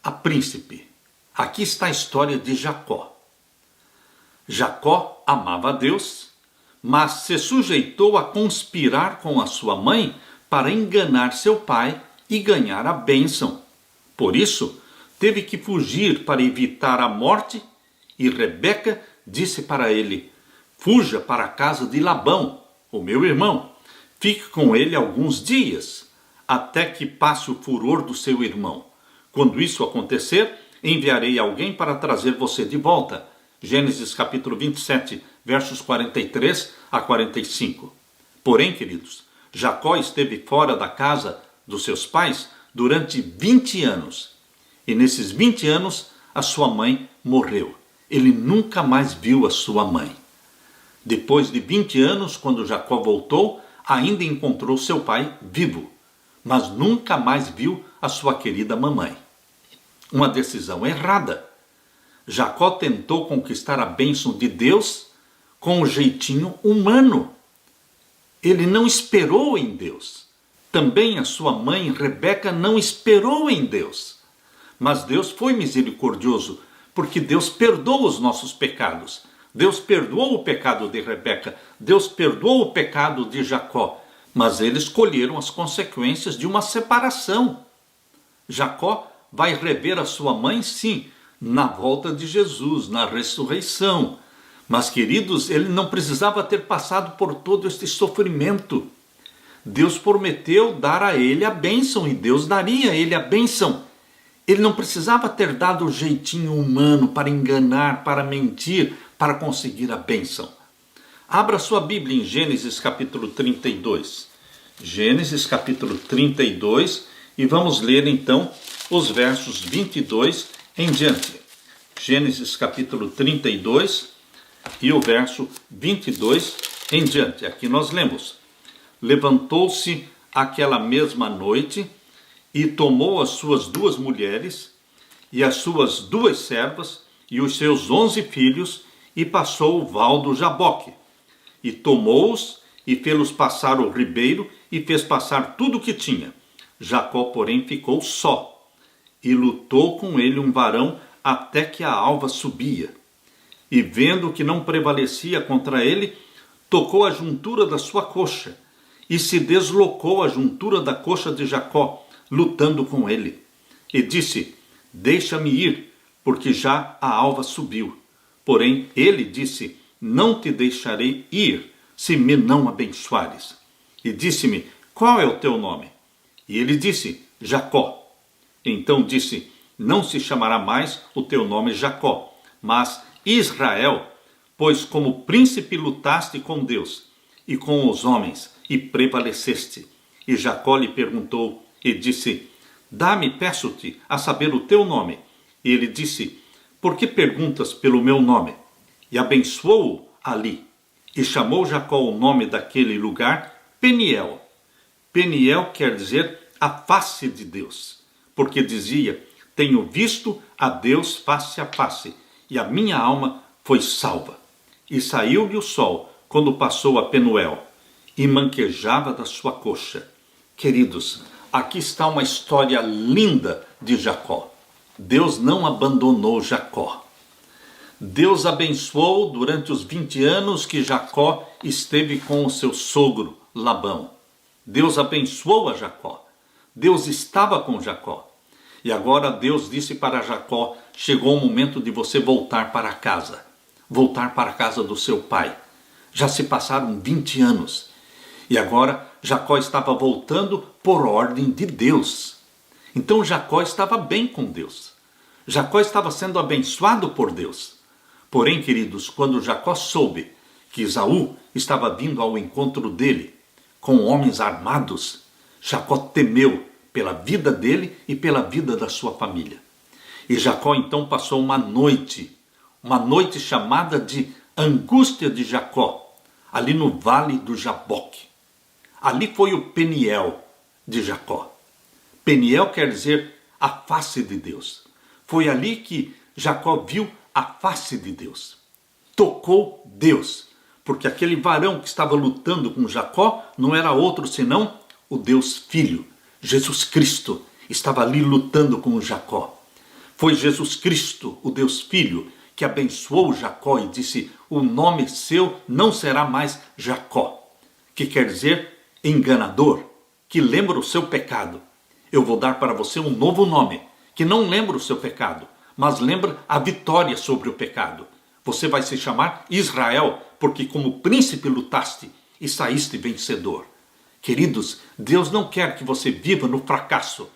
a príncipe, aqui está a história de Jacó. Jacó amava a Deus, mas se sujeitou a conspirar com a sua mãe para enganar seu pai e ganhar a bênção. Por isso, teve que fugir para evitar a morte, e Rebeca disse para ele, fuja para a casa de Labão, o meu irmão, fique com ele alguns dias, até que passe o furor do seu irmão. Quando isso acontecer, enviarei alguém para trazer você de volta. Gênesis capítulo 27, versos 43 a 45. Porém, queridos, Jacó esteve fora da casa dos seus pais durante 20 anos. E nesses 20 anos, a sua mãe morreu. Ele nunca mais viu a sua mãe. Depois de 20 anos, quando Jacó voltou, ainda encontrou seu pai vivo, mas nunca mais viu a sua querida mamãe. Uma decisão errada. Jacó tentou conquistar a bênção de Deus com um jeitinho humano. Ele não esperou em Deus. Também a sua mãe, Rebeca, não esperou em Deus. Mas Deus foi misericordioso, porque Deus perdoa os nossos pecados. Deus perdoou o pecado de Rebeca, Deus perdoou o pecado de Jacó, mas eles colheram as consequências de uma separação. Jacó vai rever a sua mãe, sim, na volta de Jesus, na ressurreição. Mas, queridos, ele não precisava ter passado por todo este sofrimento. Deus prometeu dar a ele a bênção e Deus daria a ele a bênção. Ele não precisava ter dado o jeitinho humano para enganar, para mentir, para conseguir a bênção. Abra sua Bíblia em Gênesis capítulo 32. Gênesis capítulo 32 e vamos ler então os versos 22 em diante. Gênesis capítulo 32 e o verso 22 em diante. Aqui nós lemos: levantou-se aquela mesma noite e tomou as suas 2 mulheres e as suas 2 servas e os seus 11 filhos e passou o val do Jaboque. E tomou-os e fê-los passar o ribeiro e fez passar tudo o que tinha. Jacó, porém, ficou só e lutou com ele um varão até que a alva subia. E vendo que não prevalecia contra ele, tocou a juntura da sua coxa e se deslocou a juntura da coxa de Jacó, lutando com ele. E disse: deixa-me ir, porque já a alva subiu. Porém ele disse: não te deixarei ir, se me não abençoares. E disse-me: qual é o teu nome? E ele disse: Jacó. Então disse: não se chamará mais o teu nome Jacó, mas Israel, pois como príncipe lutaste com Deus e com os homens, e prevaleceste. E Jacó lhe perguntou e disse: dá-me, peço-te, a saber o teu nome. E ele disse: por que perguntas pelo meu nome? E abençoou-o ali. E chamou Jacó o nome daquele lugar Peniel. Peniel quer dizer a face de Deus, porque dizia: tenho visto a Deus face a face, e a minha alma foi salva. E saiu-lhe o sol quando passou a Penuel, e manquejava da sua coxa. Queridos, aqui está uma história linda de Jacó. Deus não abandonou Jacó. Deus abençoou durante os 20 anos que Jacó esteve com o seu sogro Labão. Deus abençoou a Jacó. Deus estava com Jacó. E agora Deus disse para Jacó: chegou o momento de você voltar para casa. Voltar para a casa do seu pai. Já se passaram 20 anos. E agora Jacó estava voltando por ordem de Deus. Então Jacó estava bem com Deus. Jacó estava sendo abençoado por Deus. Porém, queridos, quando Jacó soube que Esaú estava vindo ao encontro dele com homens armados, Jacó temeu pela vida dele e pela vida da sua família. E Jacó então passou uma noite chamada de angústia de Jacó, ali no vale do Jaboque. Ali foi o Peniel de Jacó. Peniel quer dizer a face de Deus. Foi ali que Jacó viu a face de Deus. Tocou Deus, porque aquele varão que estava lutando com Jacó não era outro senão o Deus Filho. Jesus Cristo estava ali lutando com Jacó. Foi Jesus Cristo, o Deus Filho, que abençoou Jacó e disse: o nome seu não será mais Jacó, que quer dizer enganador, que lembra o seu pecado. Eu vou dar para você um novo nome, que não lembra o seu pecado, mas lembra a vitória sobre o pecado. Você vai se chamar Israel, porque como príncipe lutaste e saíste vencedor. Queridos, Deus não quer que você viva no fracasso.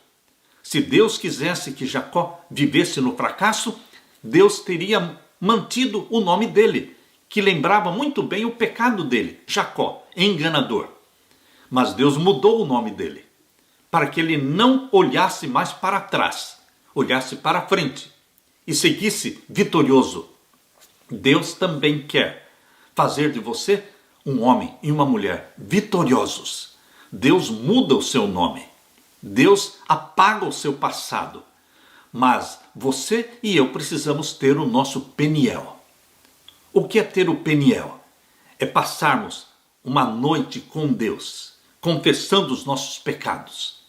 Se Deus quisesse que Jacó vivesse no fracasso, Deus teria mantido o nome dele, que lembrava muito bem o pecado dele, Jacó, enganador. Mas Deus mudou o nome dele, para que ele não olhasse mais para trás, olhasse para frente e seguisse vitorioso. Deus também quer fazer de você um homem e uma mulher vitoriosos. Deus muda o seu nome. Deus apaga o seu passado. Mas você e eu precisamos ter o nosso Peniel. O que é ter o Peniel? É passarmos uma noite com Deus, confessando os nossos pecados.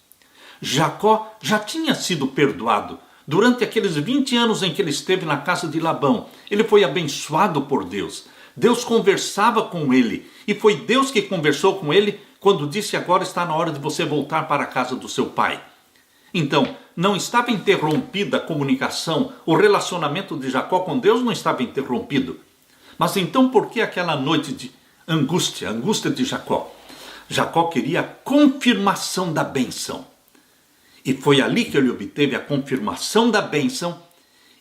Jacó já tinha sido perdoado Durante aqueles 20 anos em que ele esteve na casa de Labão, ele foi abençoado por Deus. Deus conversava com ele, e foi Deus que conversou com ele quando disse: agora está na hora de você voltar para a casa do seu pai. Então, não estava interrompida a comunicação, o relacionamento de Jacó com Deus não estava interrompido. Mas então por que aquela noite de angústia, a angústia de Jacó? Jacó queria a confirmação da bênção. E foi ali que ele obteve a confirmação da bênção,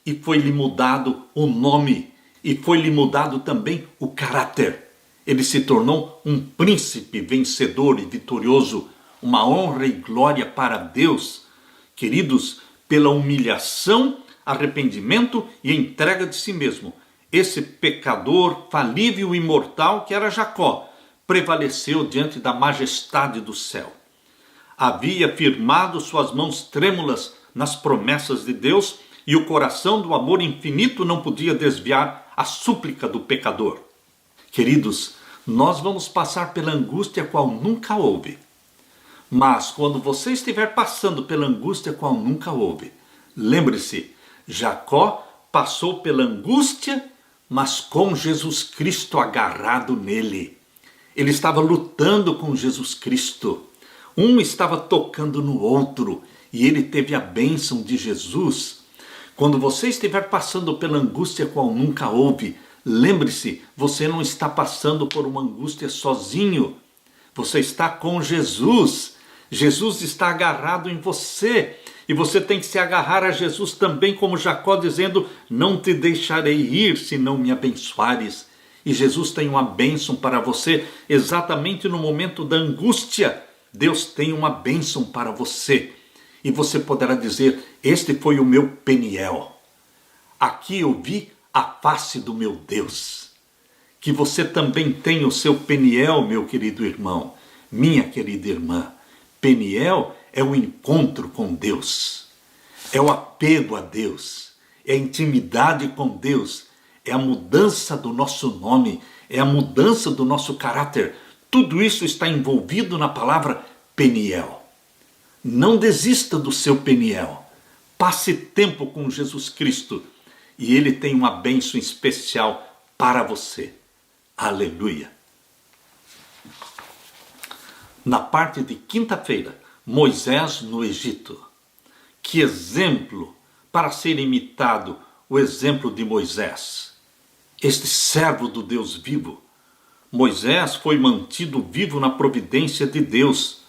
e foi-lhe mudado o nome, e foi-lhe mudado também o caráter. Ele se tornou um príncipe vencedor e vitorioso, uma honra e glória para Deus. Queridos, pela humilhação, arrependimento e entrega de si mesmo, esse pecador falível e mortal que era Jacó, prevaleceu diante da majestade do céu. Havia firmado suas mãos trêmulas nas promessas de Deus, e o coração do amor infinito não podia desviar a súplica do pecador. Queridos, nós vamos passar pela angústia qual nunca houve. Mas quando você estiver passando pela angústia qual nunca houve, lembre-se, Jacó passou pela angústia, mas com Jesus Cristo agarrado nele. Ele estava lutando com Jesus Cristo. Um estava tocando no outro, e ele teve a bênção de Jesus. Quando você estiver passando pela angústia qual nunca houve, lembre-se, você não está passando por uma angústia sozinho. Você está com Jesus. Jesus está agarrado em você. E você tem que se agarrar a Jesus também, como Jacó, dizendo: não te deixarei ir se não me abençoares. E Jesus tem uma bênção para você exatamente no momento da angústia. Deus tem uma bênção para você. E você poderá dizer: este foi o meu Peniel. Aqui eu vi a face do meu Deus. Que você também tenha o seu Peniel, meu querido irmão, minha querida irmã. Peniel é o encontro com Deus, é o apego a Deus, é a intimidade com Deus, é a mudança do nosso nome, é a mudança do nosso caráter. Tudo isso está envolvido na palavra Peniel. Não desista do seu Peniel. Passe tempo com Jesus Cristo e Ele tem uma bênção especial para você. Aleluia! Na parte de quinta-feira, Moisés no Egito. Que exemplo para ser imitado, o exemplo de Moisés. Este servo do Deus vivo. Moisés foi mantido vivo na providência de Deus,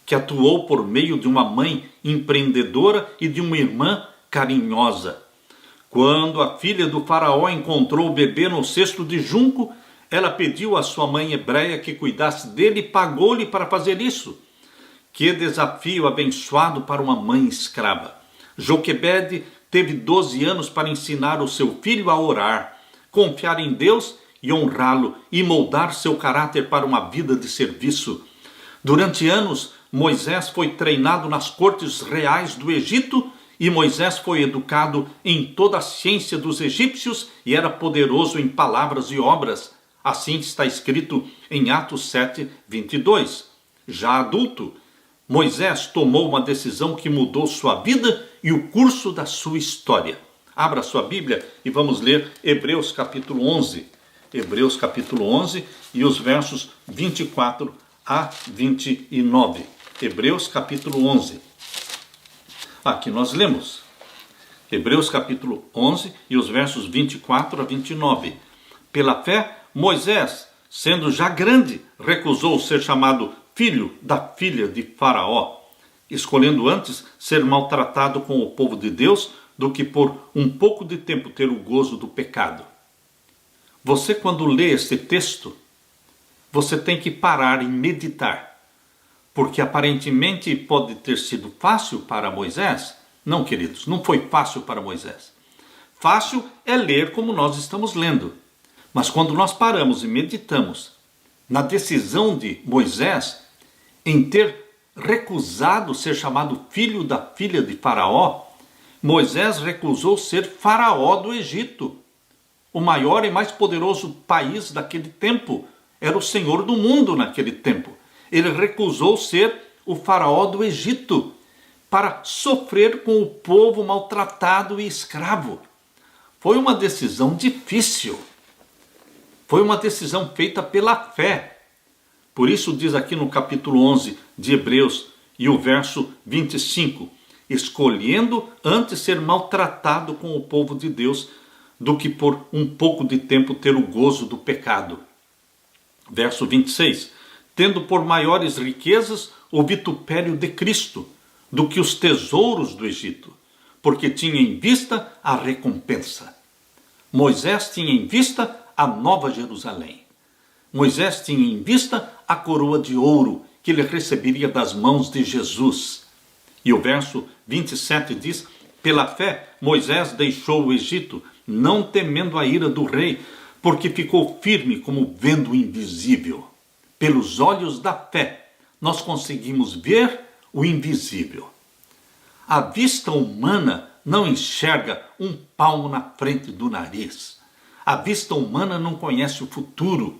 que atuou por meio de uma mãe empreendedora e de uma irmã carinhosa. Quando a filha do faraó encontrou o bebê no cesto de junco, ela pediu à sua mãe hebreia que cuidasse dele e pagou-lhe para fazer isso. Que desafio abençoado para uma mãe escrava. Joquebede teve 12 anos para ensinar o seu filho a orar, confiar em Deus e honrá-lo, e moldar seu caráter para uma vida de serviço. Durante anos, Moisés foi treinado nas cortes reais do Egito, e Moisés foi educado em toda a ciência dos egípcios e era poderoso em palavras e obras. Assim está escrito em Atos 7, 22. Já adulto, Moisés tomou uma decisão que mudou sua vida e o curso da sua história. Abra sua Bíblia e vamos ler Hebreus capítulo 11. Hebreus capítulo 11 e os versos 24 a 29. Hebreus capítulo 11. Aqui nós lemos. Hebreus capítulo 11 e os versos 24 a 29. Pela fé, Moisés, sendo já grande, recusou ser chamado filho da filha de Faraó, escolhendo antes ser maltratado com o povo de Deus do que por um pouco de tempo ter o gozo do pecado. Você, quando lê este texto, você tem que parar e meditar, porque aparentemente pode ter sido fácil para Moisés. Não, queridos, não foi fácil para Moisés. Fácil é ler como nós estamos lendo, mas quando nós paramos e meditamos na decisão de Moisés em ter recusado ser chamado filho da filha de Faraó, Moisés recusou ser Faraó do Egito. O maior e mais poderoso país daquele tempo era o Senhor do mundo naquele tempo. Ele recusou ser o Faraó do Egito. para sofrer com o povo maltratado e escravo. Foi uma decisão difícil. Foi uma decisão feita pela fé. Por isso diz aqui no capítulo 11 de Hebreus e o verso 25, escolhendo antes ser maltratado com o povo de Deus do que por um pouco de tempo ter o gozo do pecado. Verso 26, tendo por maiores riquezas o vitupério de Cristo do que os tesouros do Egito, porque tinha em vista a recompensa. Moisés tinha em vista a Nova Jerusalém. Moisés tinha em vista a coroa de ouro que ele receberia das mãos de Jesus. E o verso 27 diz, pela fé Moisés deixou o Egito, não temendo a ira do rei, porque ficou firme como vendo o invisível. Pelos olhos da fé, nós conseguimos ver o invisível. A vista humana não enxerga um palmo na frente do nariz. A vista humana não conhece o futuro.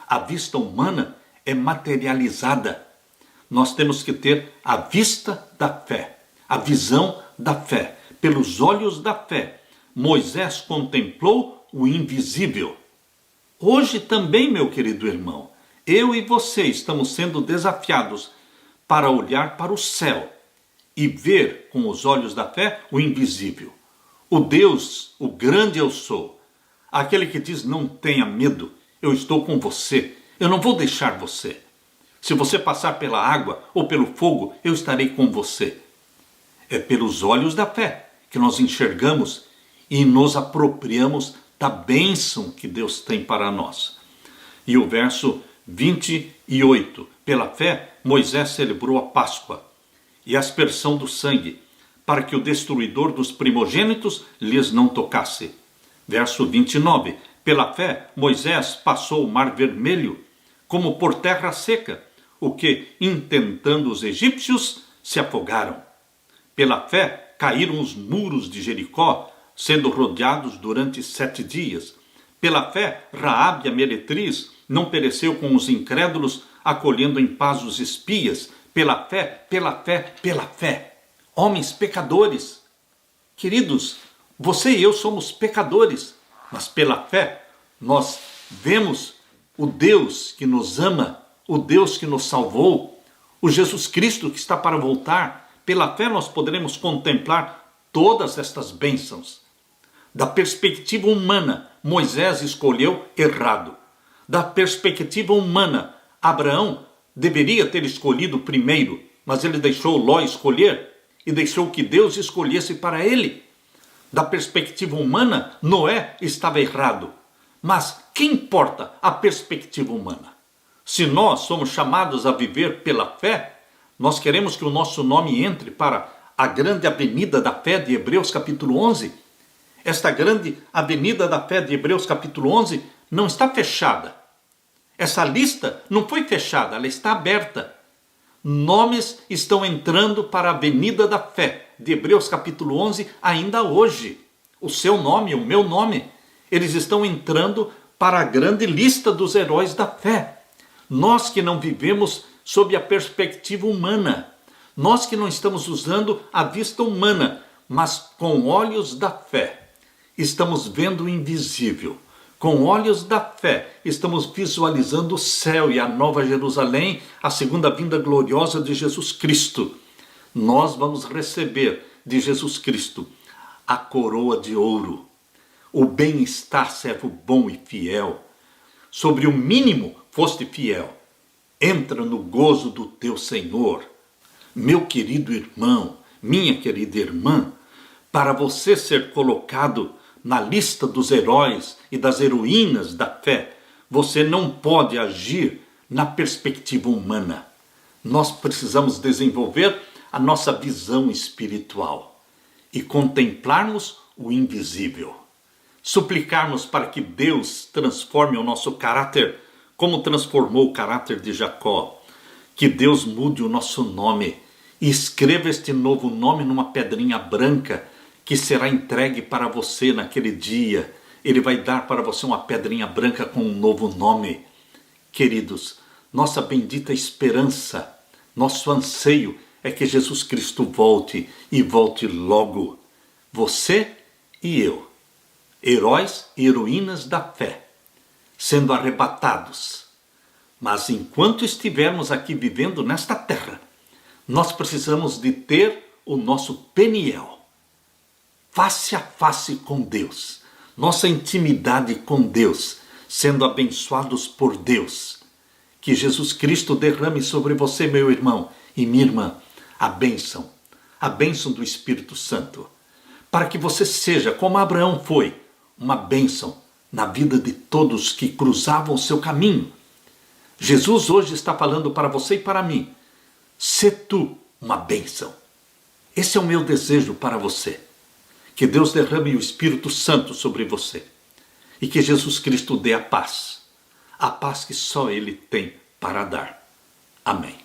A vista humana é materializada. Nós temos que ter a vista da fé, a visão da fé. Pelos olhos da fé, Moisés contemplou o invisível. Hoje também, meu querido irmão, eu e você estamos sendo desafiados para olhar para o céu e ver com os olhos da fé o invisível. O Deus, o grande eu sou, aquele que diz não tenha medo, eu estou com você, eu não vou deixar você. Se você passar pela água ou pelo fogo, eu estarei com você. É pelos olhos da fé que nós enxergamos e nos apropriamos da bênção que Deus tem para nós. E o verso 28, pela fé Moisés celebrou a Páscoa e a aspersão do sangue, para que o destruidor dos primogênitos lhes não tocasse. Verso 29, pela fé Moisés passou o mar vermelho como por terra seca, o que, intentando os egípcios, se afogaram. Pela fé caíram os muros de Jericó, sendo rodeados durante 7 dias. Pela fé Raabe a meretriz não pereceu com os incrédulos, acolhendo em paz os espias. Pela fé, pela fé, pela fé. Homens pecadores. Queridos, você e eu somos pecadores, mas pela fé nós vemos o Deus que nos ama, o Deus que nos salvou, o Jesus Cristo que está para voltar. Pela fé nós poderemos contemplar todas estas bênçãos. Da perspectiva humana, Moisés escolheu errado. Da perspectiva humana, Abraão deveria ter escolhido primeiro, mas ele deixou Ló escolher e deixou que Deus escolhesse para ele. Da perspectiva humana, Noé estava errado. Mas que importa a perspectiva humana? Se nós somos chamados a viver pela fé, nós queremos que o nosso nome entre para a grande avenida da fé de Hebreus capítulo 11. Esta grande avenida da fé de Hebreus capítulo 11 não está fechada. Essa lista não foi fechada, ela está aberta. Nomes estão entrando para a avenida da fé de Hebreus capítulo 11 ainda hoje. O seu nome, o meu nome, eles estão entrando para a grande lista dos heróis da fé. Nós que não vivemos sob a perspectiva humana, nós que não estamos usando a vista humana, mas com olhos da fé, estamos vendo o invisível. Com olhos da fé, estamos visualizando o céu e a Nova Jerusalém, a segunda vinda gloriosa de Jesus Cristo. Nós vamos receber de Jesus Cristo a coroa de ouro, o bem-estar, servo bom e fiel. Sobre o mínimo foste fiel. Entra no gozo do teu Senhor. Meu querido irmão, minha querida irmã, para você ser colocado na lista dos heróis e das heroínas da fé, você não pode agir na perspectiva humana. Nós precisamos desenvolver a nossa visão espiritual e contemplarmos o invisível. Suplicarmos para que Deus transforme o nosso caráter, como transformou o caráter de Jacó. Que Deus mude o nosso nome e escreva este novo nome numa pedrinha branca que será entregue para você naquele dia. Ele vai dar para você uma pedrinha branca com um novo nome. Queridos, nossa bendita esperança, nosso anseio é que Jesus Cristo volte e volte logo. Você e eu, heróis e heroínas da fé, sendo arrebatados. Mas enquanto estivermos aqui vivendo nesta terra, nós precisamos de ter o nosso Peniel, face a face com Deus, nossa intimidade com Deus, sendo abençoados por Deus. Que Jesus Cristo derrame sobre você, meu irmão e minha irmã, a bênção do Espírito Santo, para que você seja, como Abraão foi, uma bênção na vida de todos que cruzavam o seu caminho. Jesus hoje está falando para você e para mim, sê tu uma bênção. Esse é o meu desejo para você. Que Deus derrame o Espírito Santo sobre você. E que Jesus Cristo dê a paz que só Ele tem para dar. Amém.